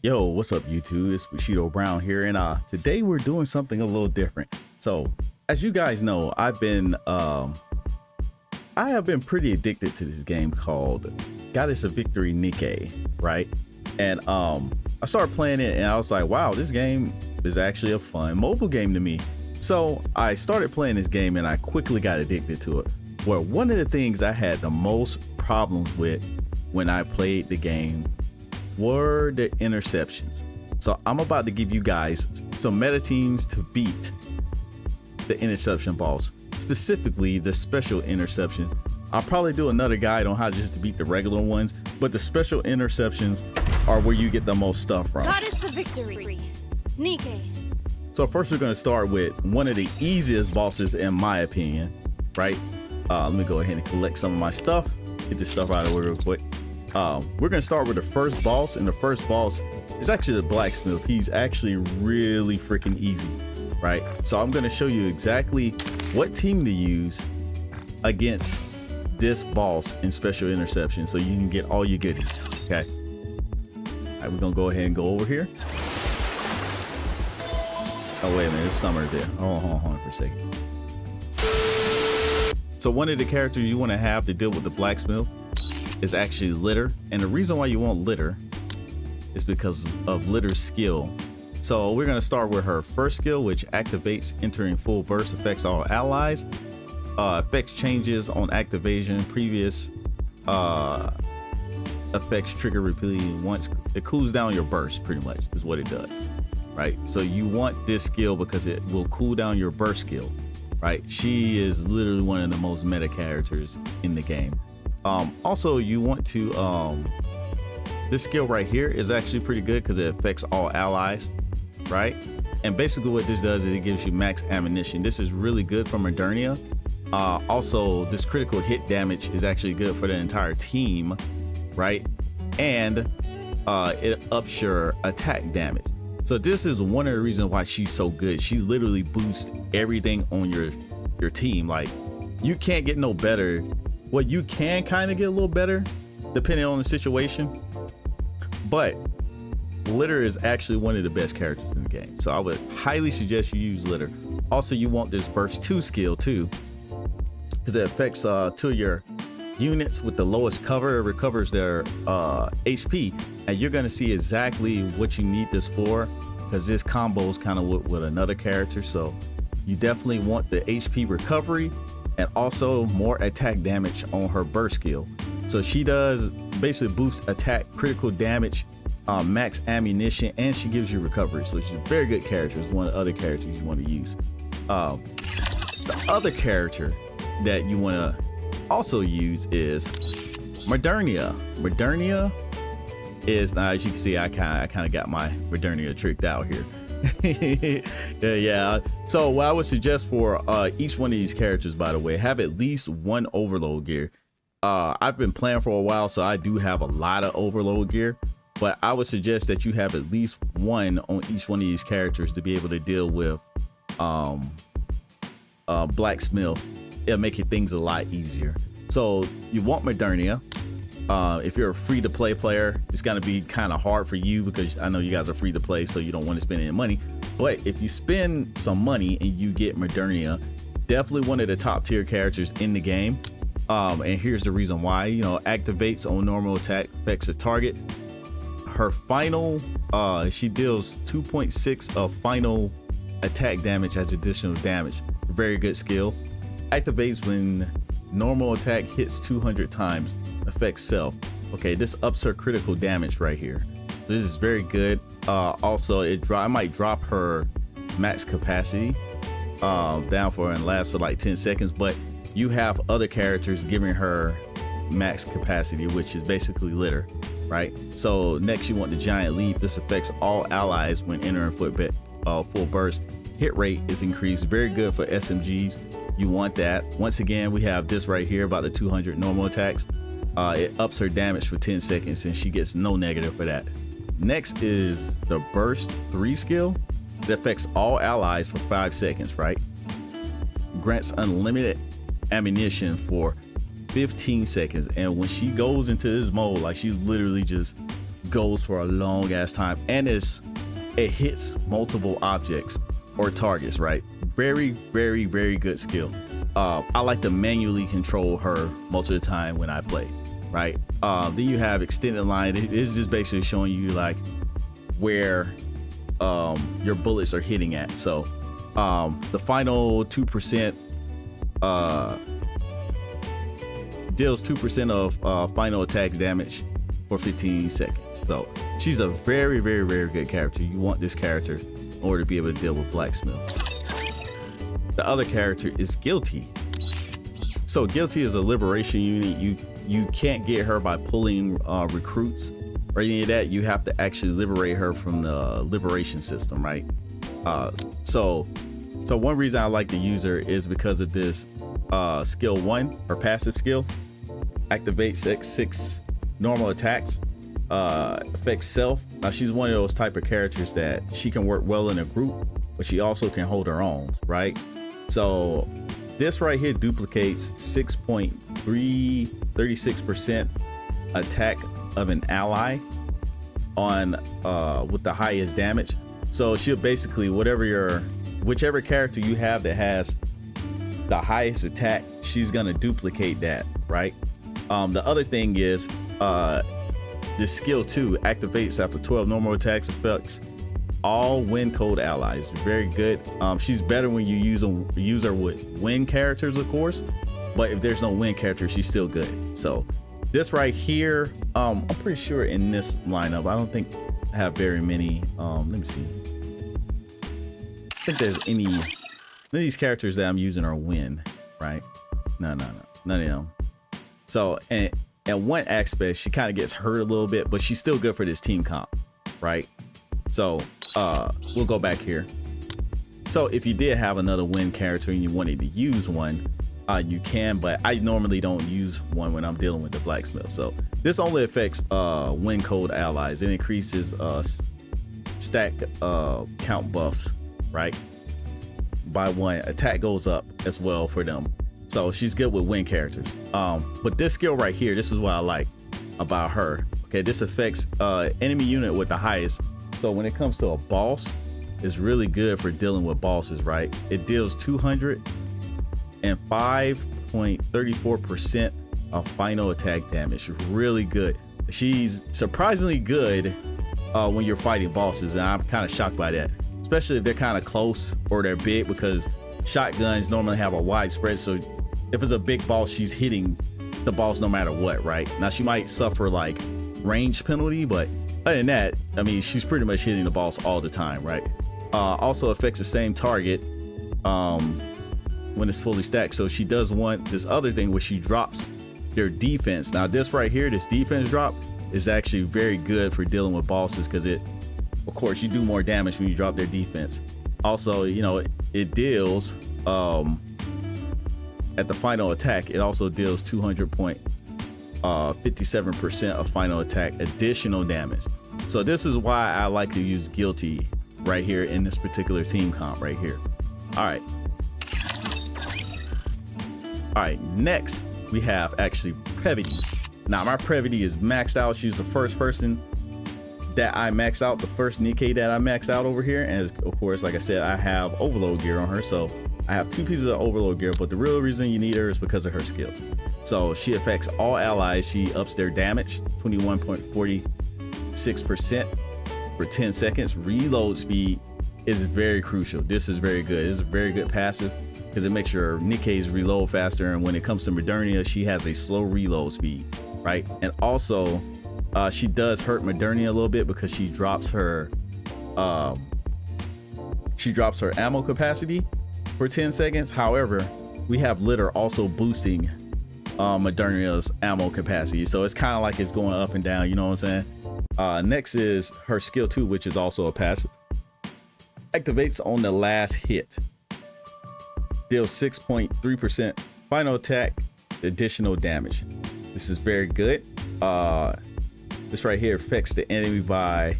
Yo, what's up YouTube? It's Bushido Brown here, and today we're doing something a little different. So as you guys know, I have been pretty addicted to this game called Goddess of Victory Nikke, right? And I started playing it and I was like, wow, this game is actually a fun mobile game to me. So I started playing this game and I quickly got addicted to it. Where one of the things I had the most problems with when I played the game were the interceptions. So I'm about to give you guys some meta teams to beat the interception boss, specifically the special interception. I'll probably do another guide on how just to beat the regular ones, but the special interceptions are where you get the most stuff from. Goddess of Victory, Nikke. So first we're going to start with one of the easiest bosses in my opinion, right? Let me go ahead and collect some of my stuff, get this stuff out of the way real quick. We're gonna start with the first boss, and the first boss is actually the blacksmith. He's actually really freaking easy, right? So I'm gonna show you exactly what team to use against this boss in special interception so you can get all your goodies. Okay, all right, we're gonna go ahead and go over here. Oh wait a minute, it's Summer there. Hold on for a second. So one of the characters you want to have to deal with the blacksmith is actually Litter, and the reason why you want Litter is because of Litter's skill. So we're going to start with her first skill, which activates entering full burst, affects all allies, affects changes on activation, previous effects trigger repeatedly once. It cools down your burst, pretty much is what it does, right? So you want this skill because it will cool down your burst skill, right? She is literally one of the most meta characters in the game. Also you want to this skill right here is actually pretty good because it affects all allies, right? And basically what this does is it gives you max ammunition. This is really good for Modernia. Also this critical hit damage is actually good for the entire team, right? And it ups your attack damage. So this is one of the reasons why she's so good. She literally boosts everything on your team. Like, you can't get no better. Well, you can kind of get a little better depending on the situation, but Litter is actually one of the best characters in the game. So I would highly suggest you use Litter. Also, you want this burst 2 skill too, because it affects 2 of your units with the lowest cover. It recovers their HP, and you're going to see exactly what you need this for, because this combo is kind of with another character. So you definitely want the HP recovery and also more attack damage on her burst skill. So she does basically boost attack, critical damage, max ammunition, and she gives you recovery. So she's a very good character. It's one of the other characters you want to use. The other character that you want to also use is Modernia. Modernia is, now as you can see, I kind of got my Modernia tricked out here. Yeah. So what I would suggest for each one of these characters, by the way, have at least one overload gear. I've been playing for a while, so I do have a lot of overload gear, but I would suggest that you have at least one on each one of these characters to be able to deal with blacksmith. It'll make your things a lot easier. So you want Modernia. If you're a free-to-play player, it's gonna be kind of hard for you because I know you guys are free to play, so you don't want to spend any money. But if you spend some money and you get Modernia, definitely one of the top tier characters in the game. And here's the reason why. You know, activates on normal attack, affects a target. Her final, she deals 2.6 of final attack damage as additional damage. Very good skill. Activates when normal attack hits 200 times, affects self. Okay, this ups her critical damage right here. So this is very good. Also, I might drop her max capacity down for her and last for like 10 seconds, but you have other characters giving her max capacity, which is basically Litter, right? So next you want the giant leap. This affects all allies when entering full burst. Hit rate is increased, very good for SMGs. You want that. Once again, we have this right here about the 200 normal attacks. It ups her damage for 10 seconds and she gets no negative for that. Next is the burst 3 skill that affects all allies for 5 seconds, right? Grants unlimited ammunition for 15 seconds. And when she goes into this mode, like, she's literally just goes for a long ass time, and it hits multiple objects or targets, right? Very, very, very good skill. I like to manually control her most of the time when I play, right? Then you have extended line. It's just basically showing you like where your bullets are hitting at. So the final 2% deals 2% of final attack damage for 15 seconds. So she's a very, very, very good character. You want this character in order to be able to deal with Blacksmith. The other character is Guilty. So Guilty is a liberation unit. You can't get her by pulling recruits or any of that. You have to actually liberate her from the liberation system, right? So one reason I like to use her is because of this skill 1, her passive skill. Activates six normal attacks, affects self. Now she's one of those type of characters that she can work well in a group, but she also can hold her own, right? So this right here duplicates 6.36% attack of an ally on with the highest damage. So she'll basically whichever character you have that has the highest attack, she's gonna duplicate that, right? The other thing is this skill 2 activates after 12 normal attacks, affects all win code allies. Very good. She's better when you use her with win characters, of course, but if there's no win character, she's still good. So this right here, I'm pretty sure in this lineup, I don't think I have very many. Let me see. I think there's any. None of these characters that I'm using are win, right? No, none of them. So, and one aspect, she kind of gets hurt a little bit, but she's still good for this team comp, right? So, we'll go back here. So if you did have another win character and you wanted to use one, you can, but I normally don't use one when I'm dealing with the Blacksmith. So this only affects win code allies. It increases stack count buffs, right? By 1. Attack goes up as well for them. So she's good with win characters. But this skill right here, this is what I like about her. Okay, this affects enemy unit with the highest. So when it comes to a boss, it's really good for dealing with bosses, right? It deals 205.34% of final attack damage. Really good. She's surprisingly good when you're fighting bosses, and I'm kind of shocked by that, especially if they're kind of close or they're big, because shotguns normally have a wide spread. So if it's a big boss, she's hitting the boss no matter what, right? Now she might suffer like range penalty, but other than that, I mean, she's pretty much hitting the boss all the time, right? Also affects the same target when it's fully stacked. So she does want this other thing where she drops their defense. Now this right here, this defense drop is actually very good for dealing with bosses, because it, of course, you do more damage when you drop their defense. Also, you know, it deals at the final attack, it also deals 200.57% of final attack additional damage. So this is why I like to use Guilty right here in this particular team comp right here. All right, next we have actually Brevity. Now my Brevity is maxed out. She's the first person that I maxed out, the first Nikke that I maxed out over here. And of course, like I said, I have overload gear on her, so I have 2 pieces of overload gear, but the real reason you need her is because of her skills. So she affects all allies. She ups their damage 21.46% for 10 seconds. Reload speed is very crucial. This is very good. It's a very good passive because it makes your Nikke's reload faster. And when it comes to Modernia, she has a slow reload speed, right? And also she does hurt Modernia a little bit because she drops her ammo capacity for 10 seconds. However, we have Litter also boosting Modernia's ammo capacity, so it's kind of like it's going up and down, you know what I'm saying? Next is her skill 2, which is also a passive. Activates on the last hit. Deals 6.3% final attack additional damage. This is very good. This right here affects the enemy by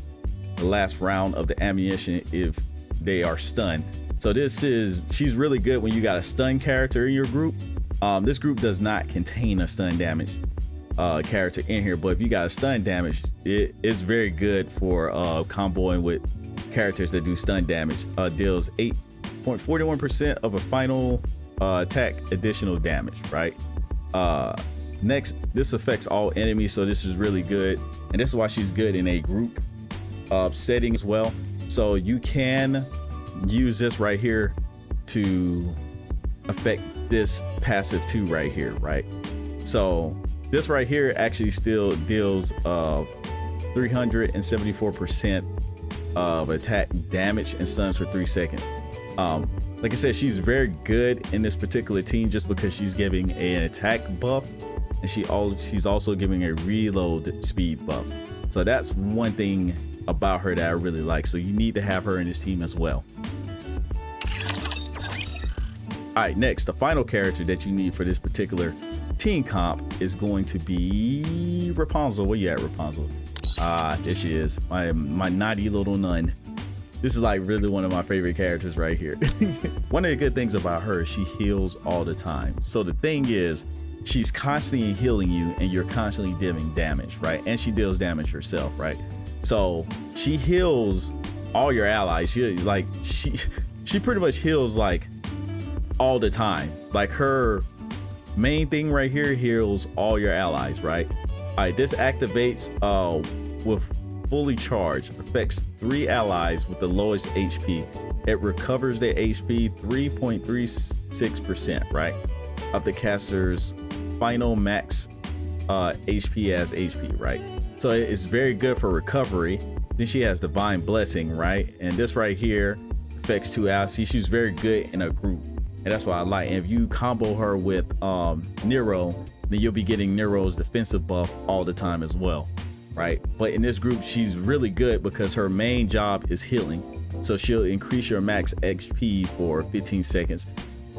the last round of the ammunition if they are stunned. So she's really good when you got a stun character in your group. This group does not contain a stun damage. character in here, but if you got stun damage, it is very good for comboing with characters that do stun damage. Deals 8.41% of a final attack additional damage, right? Next, this affects all enemies, so this is really good, and this is why she's good in a group setting as well. So you can use this right here to affect this passive too right here, right? So this right here actually still deals 374% of attack damage and stuns for 3 seconds. Like I said, she's very good in this particular team just because she's giving an attack buff, and she's also giving a reload speed buff. So that's one thing about her that I really like. So you need to have her in this team as well. All right, next, the final character that you need for this particular team comp is going to be Rapunzel. Where you at, Rapunzel? There she is, my naughty little nun. This is like really one of my favorite characters right here. One of the good things about her is she heals all the time. So the thing is, she's constantly healing you and you're constantly dealing damage, right? And she deals damage herself, right? So she heals all your allies. She pretty much heals like all the time. Like her main thing right here heals all your allies, right? All right, this activates with fully charged, affects 3 allies with the lowest HP. It recovers their HP 3.36%, right, of the caster's final max HP as HP, right? So it's very good for recovery. Then she has Divine Blessing, right? And this right here affects 2 allies. See, she's very good in a group, and that's why I like. And if you combo her with Nero, then you'll be getting Nero's defensive buff all the time as well, right? But in this group, she's really good because her main job is healing. So she'll increase your max HP for 15 seconds.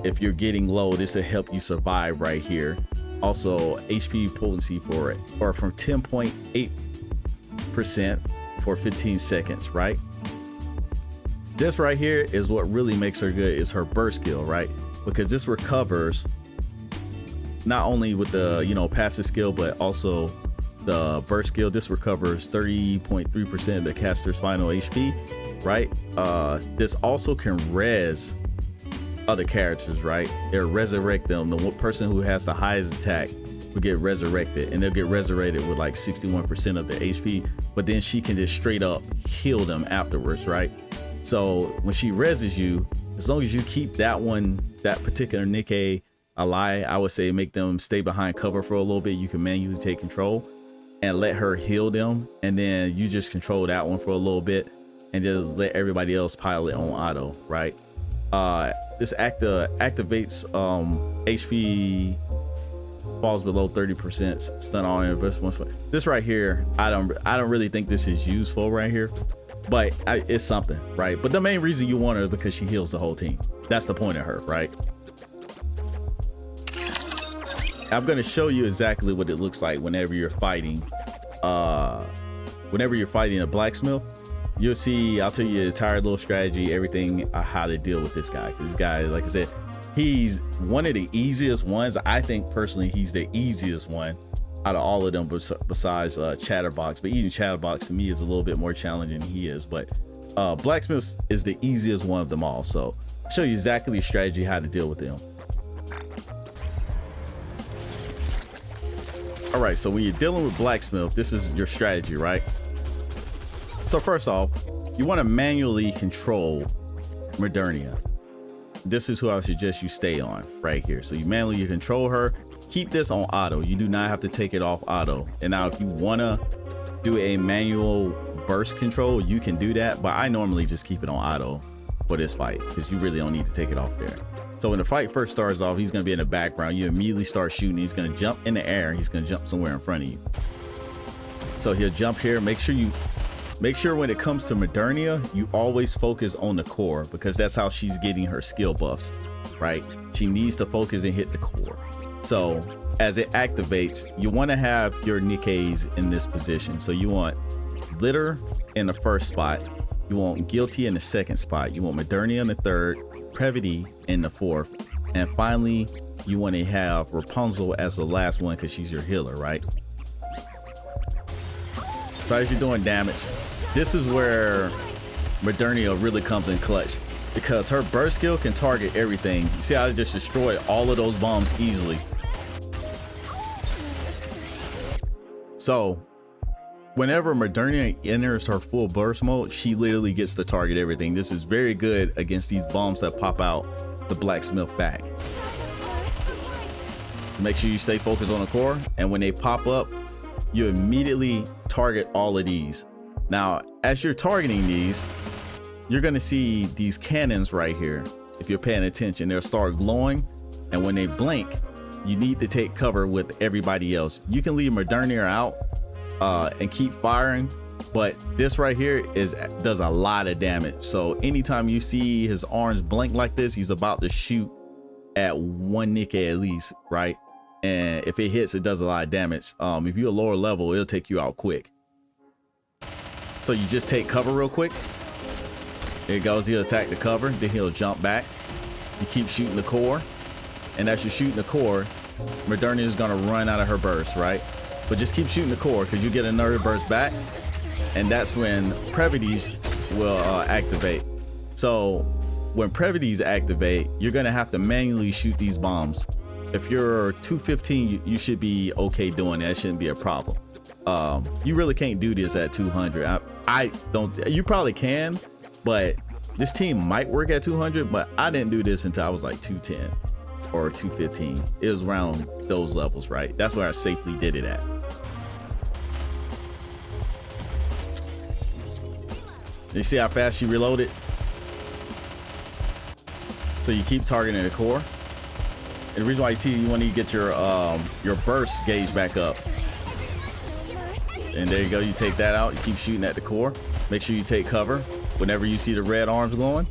If you're getting low, this will help you survive right here. Also, HP potency for it, or from 10.8% for 15 seconds, right? This right here is what really makes her good, is her burst skill, right? Because this recovers not only with the passive skill, but also the burst skill. This recovers 30.3% of the caster's final HP, right? This also can res other characters, right? It'll resurrect them. The one person who has the highest attack will get resurrected, and they'll get resurrected with like 61% of their HP, but then she can just straight up heal them afterwards, right? So when she reses you, as long as you keep that particular Nikke alive, I would say make them stay behind cover for a little bit. You can manually take control and let her heal them, and then you just control that one for a little bit and just let everybody else pilot on auto, right? This activates HP falls below 30%, stun all invisible. This right here, I don't really think this is useful right here, but it's something, right? But the main reason you want her is because she heals the whole team. That's the point of her, right? I'm going to show you exactly what it looks like whenever you're fighting a blacksmith. You'll see, I'll tell you the entire little strategy, everything, how to deal with this guy. Because this guy, like I said, he's one of the easiest ones. I think personally he's the easiest one out of all of them besides Chatterbox. But even Chatterbox to me is a little bit more challenging than he is. But Blacksmith is the easiest one of them all. So I'll show you exactly the strategy how to deal with them. All right, so when you're dealing with Blacksmith, this is your strategy, right? So first off, you want to manually control Modernia. This is who I would suggest you stay on right here. So you manually control her. Keep this on auto. You do not have to take it off auto. And now if you want to do a manual burst control, you can do that. But I normally just keep it on auto for this fight because you really don't need to take it off there. So when the fight first starts off, he's going to be in the background. You immediately start shooting. He's going to jump in the air. He's going to jump somewhere in front of you. So he'll jump here. Make sure when it comes to Modernia, you always focus on the core because that's how she's getting her skill buffs, right? She needs to focus and hit the core. So as it activates, you want to have your Nikkes in this position. So you want Litter in the first spot. You want Guilty in the second spot. You want Modernia in the third, Brevity in the fourth. And finally, you want to have Rapunzel as the last one because she's your healer, right? So as you're doing damage, this is where Modernia really comes in clutch, because her burst skill can target everything. You see how I just destroyed all of those bombs easily. So whenever Modernia enters her full burst mode, she literally gets to target everything. This is very good against these bombs that pop out the blacksmith back. Make sure you stay focused on the core, and when they pop up, you immediately target all of these. Now, as you're targeting these, you're gonna see these cannons right here. If you're paying attention, they'll start glowing, and when they blink, you need to take cover with everybody else. You can leave Modernia out and keep firing, but this right here does a lot of damage. So anytime you see his arms blink like this, he's about to shoot at one Nikke at least, right? And if it hits, it does a lot of damage. If you're a lower level, it'll take you out quick. So you just take cover real quick. There he goes. He'll attack the cover, then he'll jump back. You keep shooting the core, and as you're shooting the core, Modernia is gonna run out of her burst, right? But just keep shooting the core, because you get another burst back, and that's when Previties will activate. So when Previties activate, you're gonna have to manually shoot these bombs. If you're 215, you should be okay doing that. It shouldn't be a problem. You really can't do this at 200. I don't. You probably can, but this team might work at 200. But I didn't do this until I was like 210 or 215. It was around those levels, right? That's where I safely did it at. You see how fast she reloaded? So you keep targeting the core. And the reason why you want to get your burst gauge back up. And there you go. You take that out. You keep shooting at the core. Make sure you take cover whenever you see the red arms glowing.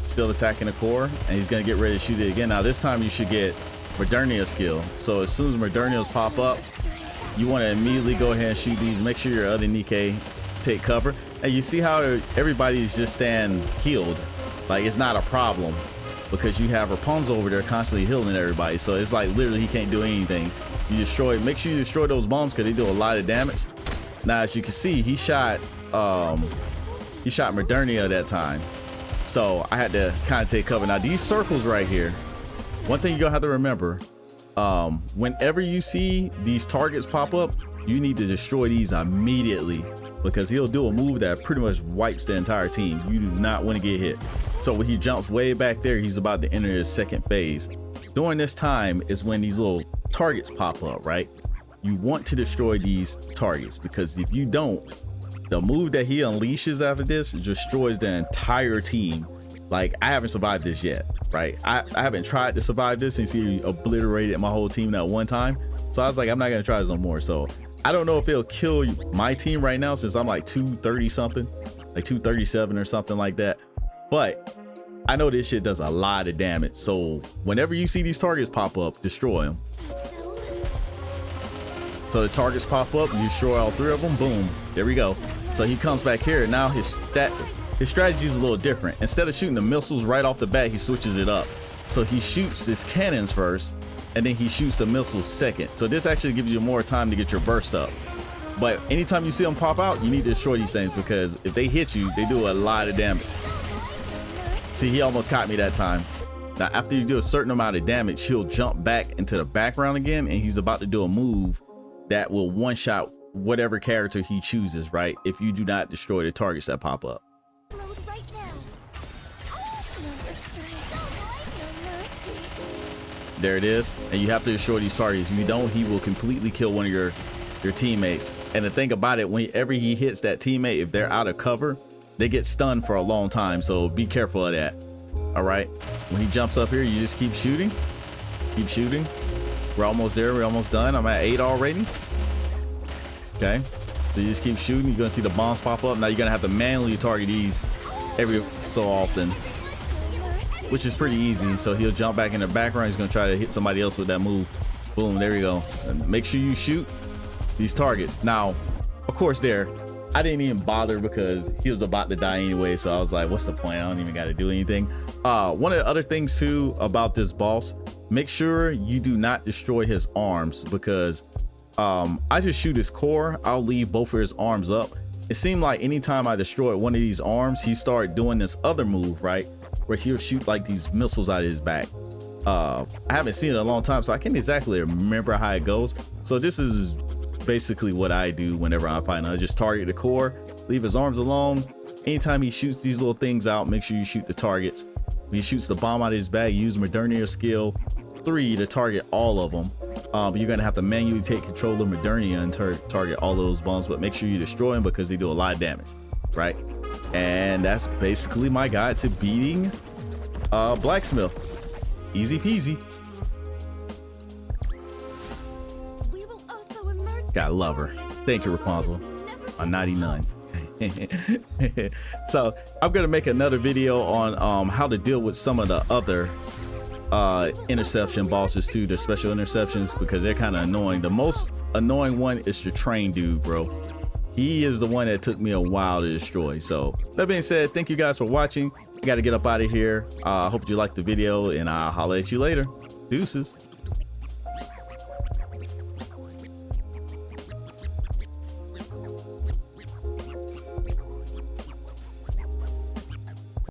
Still attacking the core, and he's gonna get ready to shoot it again. Now this time you should get Modernia skill. So as soon as Modernia's pop up, you want to immediately go ahead and shoot these. Make sure your other Nikke take cover. And you see how everybody is just staying healed. Like it's not a problem, because you have Rapunzel over there constantly healing everybody. So it's like literally he can't do anything. You destroy. Make sure you destroy those bombs, because they do a lot of damage. Now as you can see, he shot Modernia that time. So I had to kind of take cover. Now these circles right here, one thing you're gonna have to remember, whenever you see these targets pop up, you need to destroy these immediately, because he'll do a move that pretty much wipes the entire team. You do not want to get hit. So when he jumps way back there, he's about to enter his second phase. During this time is when these little targets pop up, right? You want to destroy these targets, because if you don't, the move that he unleashes after this destroys the entire team. Like I haven't survived this yet, right? I haven't tried to survive this since he obliterated my whole team that one time. So I was like, I'm not gonna try this no more. So I don't know if it'll kill my team right now, since I'm like 230 something, like 237 or something like that. But I know this shit does a lot of damage. So whenever you see these targets pop up, destroy them. So the targets pop up, you destroy all three of them, boom, there we go. So he comes back here. Now his strategy is a little different. Instead of shooting the missiles right off the bat, he switches it up. So he shoots his cannons first, and then he shoots the missiles second. So this actually gives you more time to get your burst up. But anytime you see them pop out, you need to destroy these things, because if they hit you, they do a lot of damage. See, he almost caught me that time. Now after you do a certain amount of damage, he'll jump back into the background again, and he's about to do a move that will one-shot whatever character he chooses, right? If you do not destroy the targets that pop up. There it is. And you have to destroy these targets. If you don't, he will completely kill one of your teammates. And the thing about it, whenever he hits that teammate, if they're out of cover, they get stunned for a long time. So be careful of that. All right. When he jumps up here, you just keep shooting. Keep shooting. We're almost there. We're almost done. I'm at 8 already. Okay. So you just keep shooting. You're going to see the bombs pop up. Now you're going to have to manually target these every so often, which is pretty easy. So he'll jump back in the background. He's going to try to hit somebody else with that move. Boom. There we go. And make sure you shoot these targets. Now, of course, I didn't even bother, because he was about to die anyway. So I was like, what's the point? I don't even got to do anything. One of the other things too about this boss, make sure you do not destroy his arms, because I just shoot his core. I'll leave both of his arms up. It seemed like anytime I destroyed one of these arms, he started doing this other move, right, where he'll shoot like these missiles out of his back. I haven't seen it in a long time, so I can't exactly remember how it goes. So this is basically what I do whenever I'm fighting. I just target the core, leave his arms alone. Anytime he shoots these little things out, make sure you shoot the targets. When he shoots the bomb out of his bag, use Modernia skill 3 to target all of them. You're gonna have to manually take control of Modernia and target all those bombs, but make sure you destroy them because they do a lot of damage, right? And that's basically my guide to beating Blacksmith. Easy peasy. Gotta love her. Thank you, Rapunzel. A naughty nun. So I'm gonna make another video on how to deal with some of the other interception bosses too, the special interceptions, because they're kind of annoying. The most annoying one is the train dude, bro. He is the one that took me a while to destroy. So that being said, thank you guys for watching. I got to get up out of here. I hope you liked the video, and I'll holler at you later. Deuces.